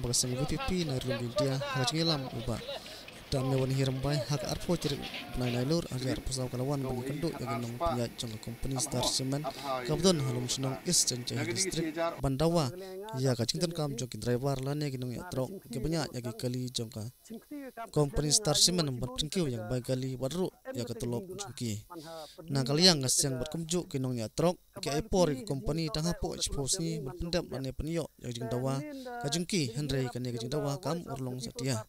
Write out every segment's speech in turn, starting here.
bagasang VPP na rilum India hajngilam uba dam yawan hirambai hak arpo cirik nai nailur agar pusau kalawan bani kenduk yang nong punya jangka company Star Cement kabdon halum senong East Cengceh District Bandawa ya kacington kam joki driver lan ya ginong ya trok ke banyak ya kali jangka company Star Cement membuat cengkiu yang baik kali wadru ya ketolop jungki nah kalian ngasang berkemjuk ginong ya trok ke epor company tangha po expose ni berpendam ane penyo yang jing dawa kajungki Henry kan ya jing dawa kam urlong setia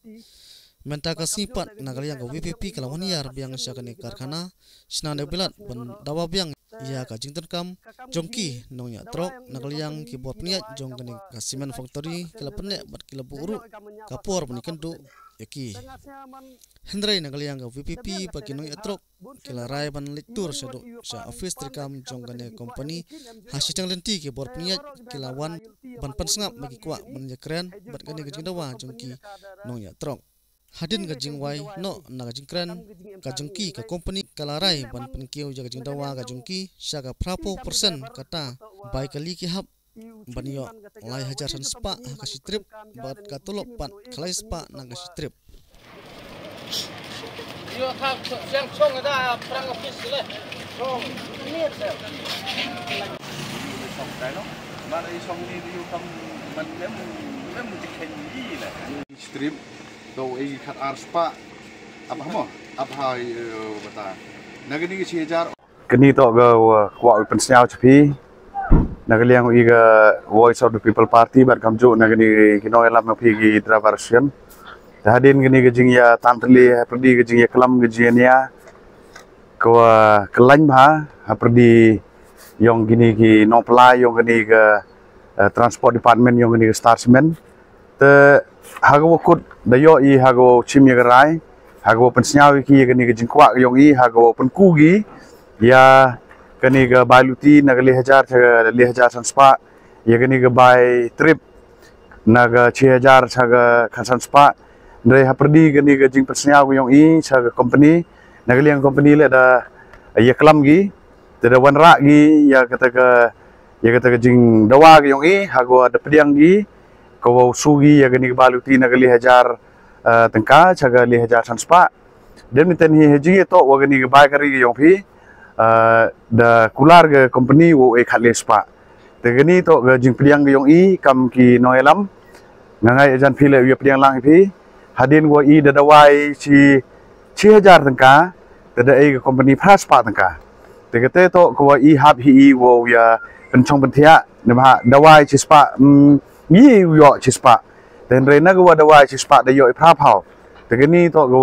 menta kasipat nagali yang VPP kalawan yar biang syakani karkhana snane bilat ban dawa biang ya kajing terkam jongki nongnya trok nagali yang keyboard niat jong kani kasimen factory kila pendek bat kila buru kapur bani kendu yaki Hendrai nagali yang VPP pagi nongnya trok kila rai ban litur syadu sya office terkam jong kani company hasil lenti keyboard niat kila wan ban pensengap bagi kuak ban keren bat kani kajing dawa jongki nongnya trok hadin kajing wai no na kajing kren kajengki ka company kalarai ban penkiu jaga jing dawa kajengki syaga prapo persen kata bai kali ki hab banyo lai hajar san spa kasi trip bat katulok pat kalai spa na kasi trip yo thak siang chong ada perang office le chong ni sel chong dai no ma dai chong ni yu kam man lem diken yi le strip do i khat arspa apa mo apa bata nagani ki chejar kini to ga kwa pensau chapi nagali yang iga voice of the people party bar kamju nagani kino elam phi gi traversion hadin gini gejing ya tantli perdi gejing ya kelam gejiania kwa kelany bha perdi yong gini ki no pla yong gini ga transport department yong gini Star Cement te hago kut dayo i hago chimya garai hago pensau ki gini gejing kwa yong i hago penkugi ya kani ga baluti nagali hajar li hajar sanspa ya gani ga bai trip naga 6000 saga khasan spa ndai haperdi gani ga jing pensau yong i saga company nagali yang company le da ya kelam gi da wanra gi ya kata ga jing dawa yong i hago ada pediang gi ko sugi ya gani baluti nagali hajar tengka saga li hajar sanspa dan miten hi haji to wa gani ga bai kari yong phi da kular ga company wo e khat le spa te gani to ga jing pediang yong i kam ki noelam ngangai jan phi le ya pediang lang phi hadin wo i da dawai chi 6000 tangka da e company phas pa tangka te kete to ko i hab hi wo ya pencong pentia ne ba dawai chi spa yi yo chi spa ten re na go dawai chi spa da yo i phra phao te gani to go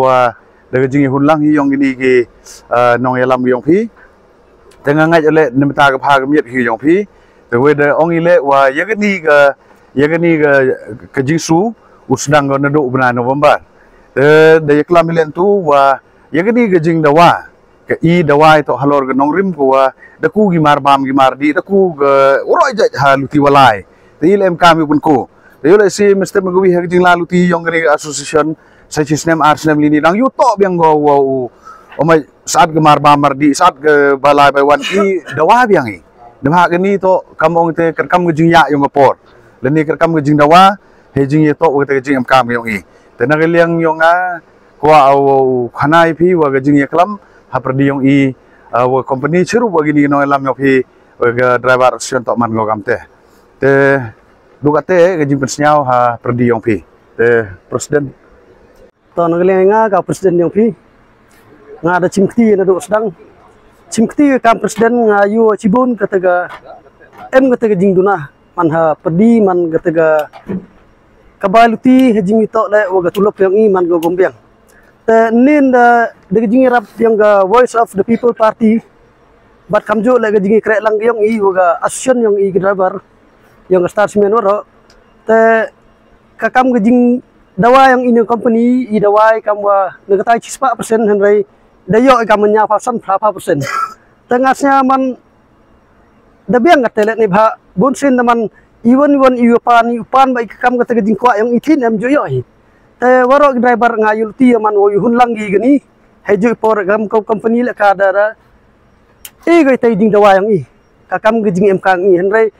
da jing hun lang hi yong gini ki noelam yong phi tengah ngaj le nemta ga pha ga miet hi yong phi te we de ong ile wa yagani ga kajisu usdang ga nadu bna November te de yaklam milen tu wa yagani ga jing dawa ka i dawa to halor ga nongrim ko wa da ku gi mar bam gi mar di da ku ga uroi ja haluti walai te ilem kami pun ko te le si mesti mengwi ha jing laluti yong ga association sajisnem arsnem lini dang yu to biang go wa omai saat gemar bamar di saat ke balai baiwan i dawa biang i demha gani to kamong te kerkam gejing ya yong apor leni kerkam gejing dawa hejing ye to te gejing kam yong i te nageliang yong a kwa au khanai phi wa gejing ye klam ha perdi yong i wa company chiru wa gini no lam yo phi wa driver sion to man go kam te dukate gejing pensau ha perdi yong phi te presiden to nageliang ga presiden yong phi nga ada cimkti na do sedang cimkti kam presiden nga yu cibun kataga kataga jing duna man ha pedi man kataga kabaluti jing ito le waga tulok yang i man go gombiang te nin da de jing rap yang ga voice of the people party bat kamjo le ga jing krek lang yang i waga association yang i driver yang Star Cement waro te kakam ga jing dawa yang ini company i dawa kam wa negatai cispa persen henry dayo ikamanya fasan berapa persen tengahnya man dabiang ngatelet ni bah bonsin teman iwan iupan baik kam kata gejing kwa yang itin em joyo hi te waro driver ngayul ti man wo hun langgi gini hejo por gam company le kadara gai tai ding dawa yang i kakam gejing em kang i henry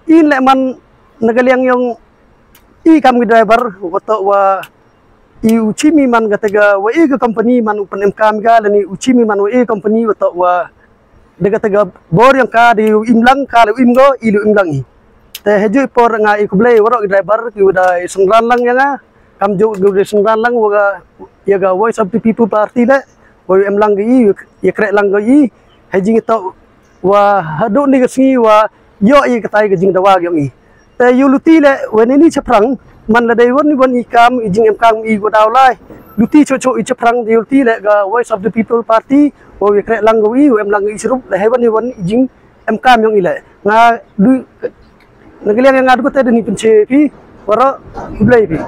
in le man nagaliang yang i kami driver wato wa i uchimi man gataga wa i company man upan MKM ga lani uchimi man wa i company wato wa de gataga bor yang ka di imlang ka le imgo ilu imlang i te heju por nga i kublai waro driver ki udah sengran lang yang kam jo de sengran lang wa ya ga voice of the people party le wa imlang i ya krek lang i hejing to wa hadu ni gasngi wa yo i katai gajing dawa gyong i te yuluti le wen ini chaprang man la dai won ikam ijing emkang i go daw lai luti chocho i chaprang yuluti le ga voice of the people party o we krek lang wi em lang i sirup le hewan won ijing emkam yong ile nga du nagaliang nga du ko te ni pinche pi waro blai pi